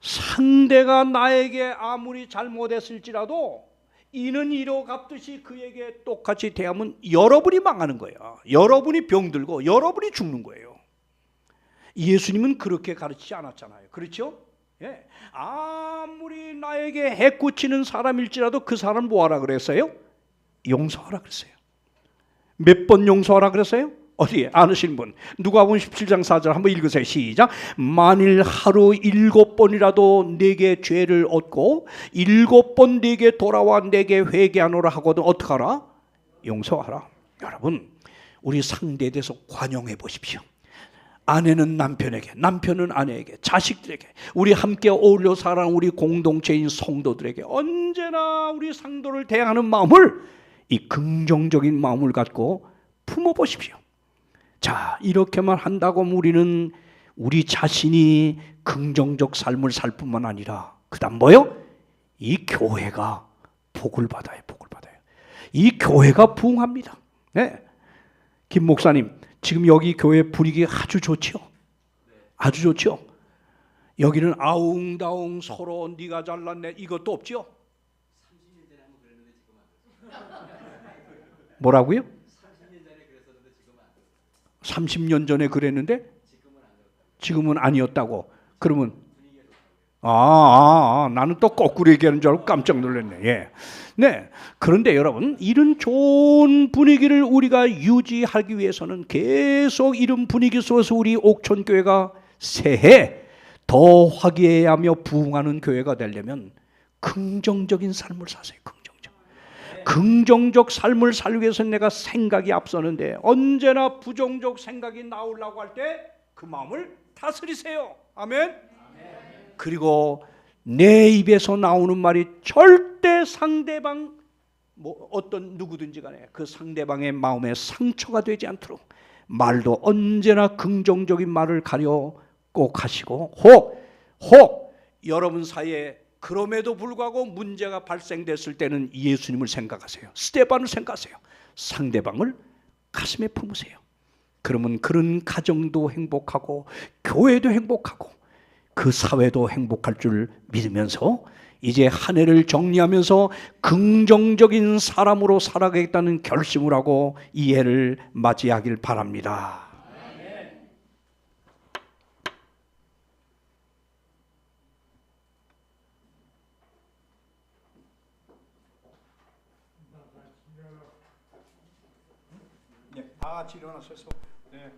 상대가 나에게 아무리 잘못했을지라도 이는 이로 갚듯이 그에게 똑같이 대하면 여러분이 망하는 거예요. 여러분이 병들고 여러분이 죽는 거예요. 예수님은 그렇게 가르치지 않았잖아요. 그렇죠? 예. 아무리 나에게 해코치는 사람일지라도 그 사람 뭐하라 그랬어요? 용서하라 그랬어요. 몇 번 용서하라 그랬어요? 어디에? 아시는 분? 누가복음 17장 4절 한번 읽으세요. 시작. 만일 하루 7번이라도 내게 죄를 얻고 7번 내게 돌아와 내게 회개하노라 하거든 어떡하라? 용서하라. 여러분, 우리 상대에 대해서 관용해 보십시오. 아내는 남편에게, 남편은 아내에게, 자식들에게, 우리 함께 어울려 살아가는 우리 공동체인 성도들에게 언제나 우리 상도를 대하는 마음을, 이 긍정적인 마음을 갖고 품어보십시오. 자, 이렇게만 한다고 우리는 우리 자신이 긍정적 삶을 살 뿐만 아니라 그 다음 뭐요? 이 교회가 복을 받아요. 복을 받아요. 이 교회가 부흥합니다. 네. 김 목사님, 지금 여기 교회 분위기 아주 좋죠? 아주 좋죠? 여기는 아웅다웅 서로 네가 잘났네 이것도 없죠? 뭐라고요? 30년 전에 그랬는데 지금은 아니었다고. 그러면 나는 또 거꾸로 얘기하는 줄 알고 깜짝 놀랐네. 예. 네. 그런데 여러분, 이런 좋은 분위기를 우리가 유지하기 위해서는 계속 이런 분위기 속에서 우리 옥천교회가 새해 더 화기애애하며 부흥하는 교회가 되려면 긍정적인 삶을 사세요. 긍정적 삶을 살기 위해서는 내가 생각이 앞서는데 언제나 부정적 생각이 나오려고 할 때 그 마음을 다스리세요. 아멘. 그리고 내 입에서 나오는 말이 절대 상대방 어떤 누구든지 간에 그 상대방의 마음에 상처가 되지 않도록 말도 언제나 긍정적인 말을 가려 꼭 하시고 혹 여러분 사이에 그럼에도 불구하고 문제가 발생됐을 때는 예수님을 생각하세요. 스데반을 생각하세요. 상대방을 가슴에 품으세요. 그러면 그런 가정도 행복하고 교회도 행복하고 그 사회도 행복할 줄 믿으면서 이제 한 해를 정리하면서 긍정적인 사람으로 살아가겠다는 결심을 하고 이 해를 맞이하길 바랍니다. 네, 다 같이 일어나셔서 네.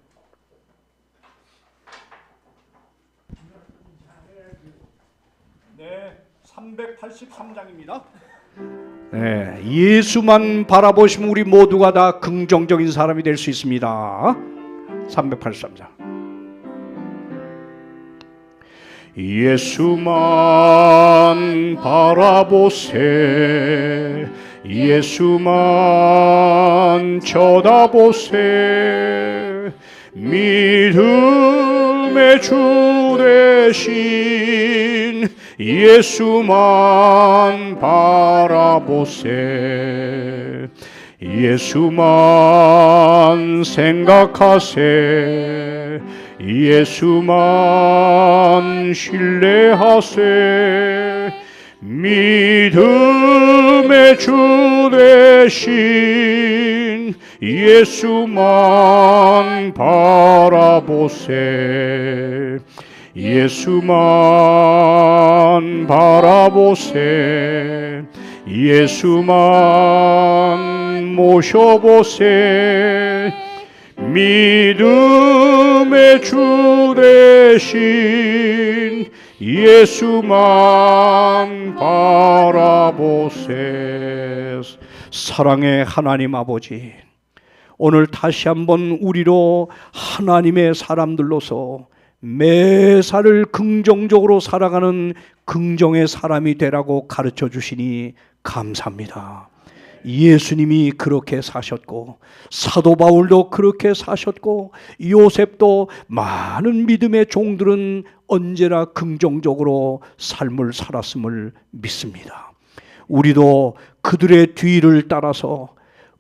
네, 383장입니다. 네, 예수만 바라보시면 우리 모두가 다 긍정적인 사람이 될 수 있습니다. 383장. 예수만 바라보세, 예수만 쳐다보세, 믿음의 주 대신 예수만 바라보세, 예수만 생각하세, 예수만 신뢰하세, 믿음의 주 대신 예수만 바라보세, 예수만 바라보세, 예수만 모셔보세, 믿음의 주 대신 예수만 바라보세. 사랑의 하나님 아버지, 오늘 다시 한번 우리로 하나님의 사람들로서 매사를 긍정적으로 살아가는 긍정의 사람이 되라고 가르쳐 주시니 감사합니다. 예수님이 그렇게 사셨고, 사도 바울도 그렇게 사셨고, 요셉도, 많은 믿음의 종들은 언제나 긍정적으로 삶을 살았음을 믿습니다. 우리도 그들의 뒤를 따라서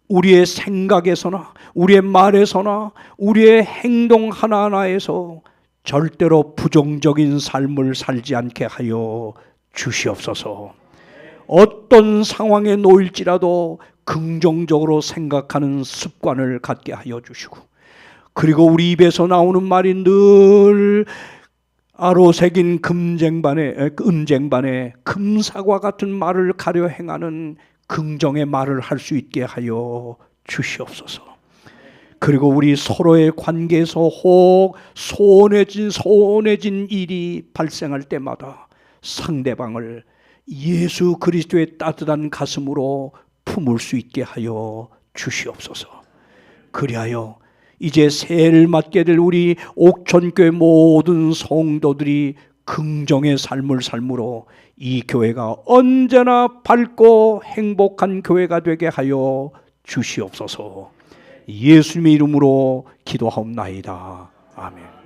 우리의 생각에서나 우리의 말에서나 우리의 행동 하나하나에서 절대로 부정적인 삶을 살지 않게 하여 주시옵소서. 어떤 상황에 놓일지라도 긍정적으로 생각하는 습관을 갖게 하여 주시고, 그리고 우리 입에서 나오는 말이 늘 아로새긴 은쟁반에 금사과 같은 말을 가려 행하는 긍정의 말을 할 수 있게 하여 주시옵소서. 그리고 우리 서로의 관계에서 혹 소원해진 일이 발생할 때마다 상대방을 예수 그리스도의 따뜻한 가슴으로 품을 수 있게 하여 주시옵소서. 그리하여 이제 새해를 맞게 될 우리 옥천교회 모든 성도들이 긍정의 삶을 삶으로 이 교회가 언제나 밝고 행복한 교회가 되게 하여 주시옵소서. 예수님의 이름으로 기도하옵나이다. 아멘.